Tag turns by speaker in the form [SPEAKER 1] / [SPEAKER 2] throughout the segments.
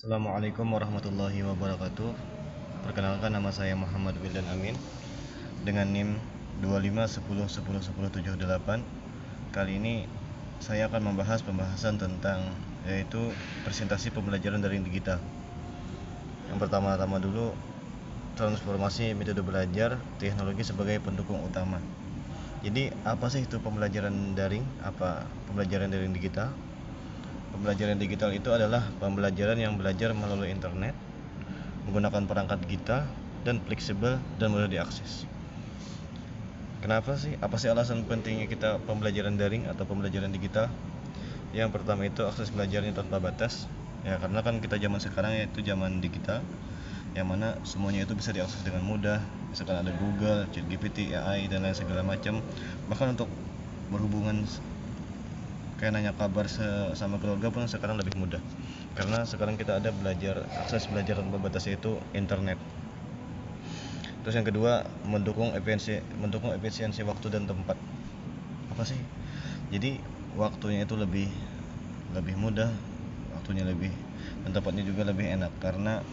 [SPEAKER 1] Assalamualaikum warahmatullahi wabarakatuh. Perkenalkan, nama saya Muhammad Wildan Amin dengan NIM 2510101078. Kali ini saya akan membahas pembahasan tentang yaitu presentasi pembelajaran daring digital. Yang pertama-tama dulu, transformasi metode belajar teknologi sebagai pendukung utama. Jadi apa sih itu pembelajaran daring? Apa pembelajaran daring digital? Pembelajaran digital itu adalah pembelajaran yang belajar melalui internet, menggunakan perangkat digital, dan fleksibel dan mudah diakses. Kenapa sih? Apa sih alasan pentingnya kita pembelajaran daring atau pembelajaran digital? Yang pertama itu akses belajarnya tanpa batas. Ya, karena kan kita zaman sekarang yaitu zaman digital, yang mana semuanya itu bisa diakses dengan mudah. Misalkan ada Google, ChatGPT, AI, dan lain segala macam. Bahkan untuk berhubungan kayak nanya kabar sama keluarga pun sekarang lebih mudah, karena sekarang kita ada akses belajar tanpa batas, yaitu internet. Terus yang kedua, mendukung efisiensi waktu dan tempat. Apa sih? Jadi waktunya itu lebih mudah, waktunya lebih, dan tempatnya juga lebih enak karena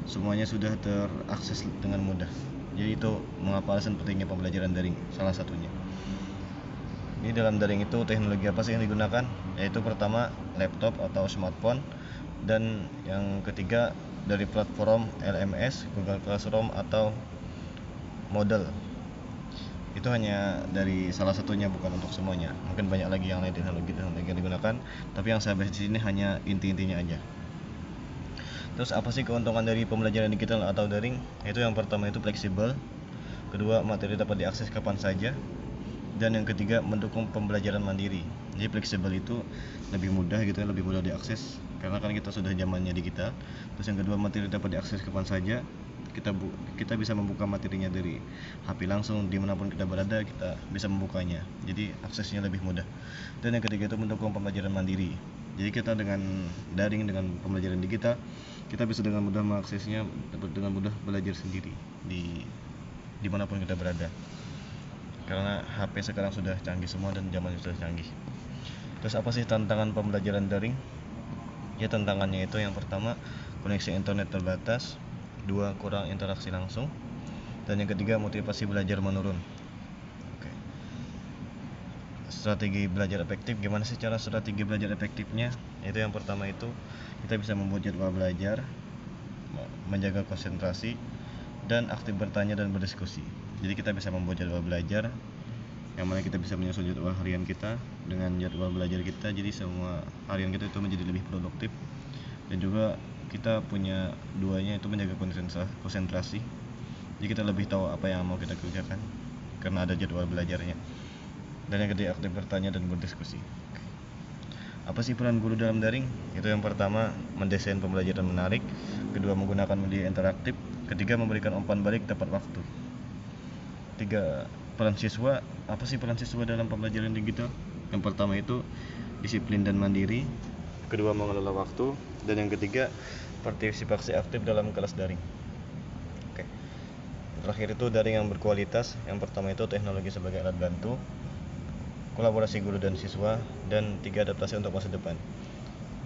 [SPEAKER 1] semuanya sudah terakses dengan mudah. Jadi itu mengapa alasan pentingnya pembelajaran daring, salah satunya. Ini dalam daring itu teknologi apa sih yang digunakan? Yaitu pertama laptop atau smartphone, dan yang ketiga dari platform LMS, Google Classroom atau Moodle. Itu hanya dari salah satunya, bukan untuk semuanya. Mungkin banyak lagi yang lain teknologi yang digunakan, tapi yang saya bahas di sini hanya inti-intinya aja. Terus apa sih keuntungan dari pembelajaran digital atau daring? Itu yang pertama itu fleksibel, kedua materi dapat diakses kapan saja, dan yang ketiga mendukung pembelajaran mandiri. Jadi fleksibel itu lebih mudah gitu ya, lebih mudah diakses karena kan kita sudah zamannya digital. Terus yang kedua, materi dapat diakses kapan saja. Kita bisa membuka materinya dari HP langsung, dimanapun kita berada kita bisa membukanya, jadi aksesnya lebih mudah. Dan yang ketiga itu mendukung pembelajaran mandiri. Jadi kita dengan daring, dengan pembelajaran digital, kita bisa dengan mudah mengaksesnya, dapat dengan mudah belajar sendiri dimanapun kita berada, karena HP sekarang sudah canggih semua dan zamannya sudah canggih. Terus apa sih tantangan pembelajaran daring? Ya, tantangannya itu yang pertama koneksi internet terbatas, dua kurang interaksi langsung, dan yang ketiga motivasi belajar menurun. Oke. Strategi belajar efektif, gimana sih cara strategi belajar efektifnya? Itu yang pertama itu kita bisa membuat jadwal belajar, menjaga konsentrasi, dan aktif bertanya dan berdiskusi. Jadi kita bisa membuat jadwal belajar yang mana kita bisa menyusun jadwal harian kita dengan jadwal belajar kita, jadi semua harian kita itu menjadi lebih produktif. Dan juga kita punya duanya, itu menjaga konsentrasi, jadi kita lebih tahu apa yang mau kita kerjakan karena ada jadwal belajarnya. Dan yang ketiga, aktif bertanya dan berdiskusi. Apa sih peran guru dalam daring? Itu yang pertama mendesain pembelajaran menarik, kedua menggunakan media interaktif, ketiga memberikan umpan balik tepat waktu. Tiga, peran siswa. Apa sih peran siswa dalam pembelajaran digital? Yang pertama itu disiplin dan mandiri, kedua mengelola waktu, dan yang ketiga partisipasi aktif dalam kelas daring. Oke. Terakhir itu daring yang berkualitas. Yang pertama itu teknologi sebagai alat bantu, kolaborasi guru dan siswa, dan tiga, adaptasi untuk masa depan.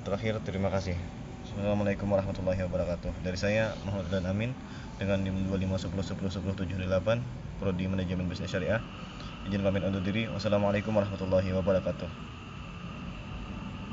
[SPEAKER 1] Terakhir, terima kasih. Assalamualaikum warahmatullahi wabarakatuh. Dari saya Muhammad dan Amin dengan NIM 2510101078, Prodi Manajemen Bisnis Syariah. Izin pamit undur diri. Wassalamualaikum warahmatullahi wabarakatuh.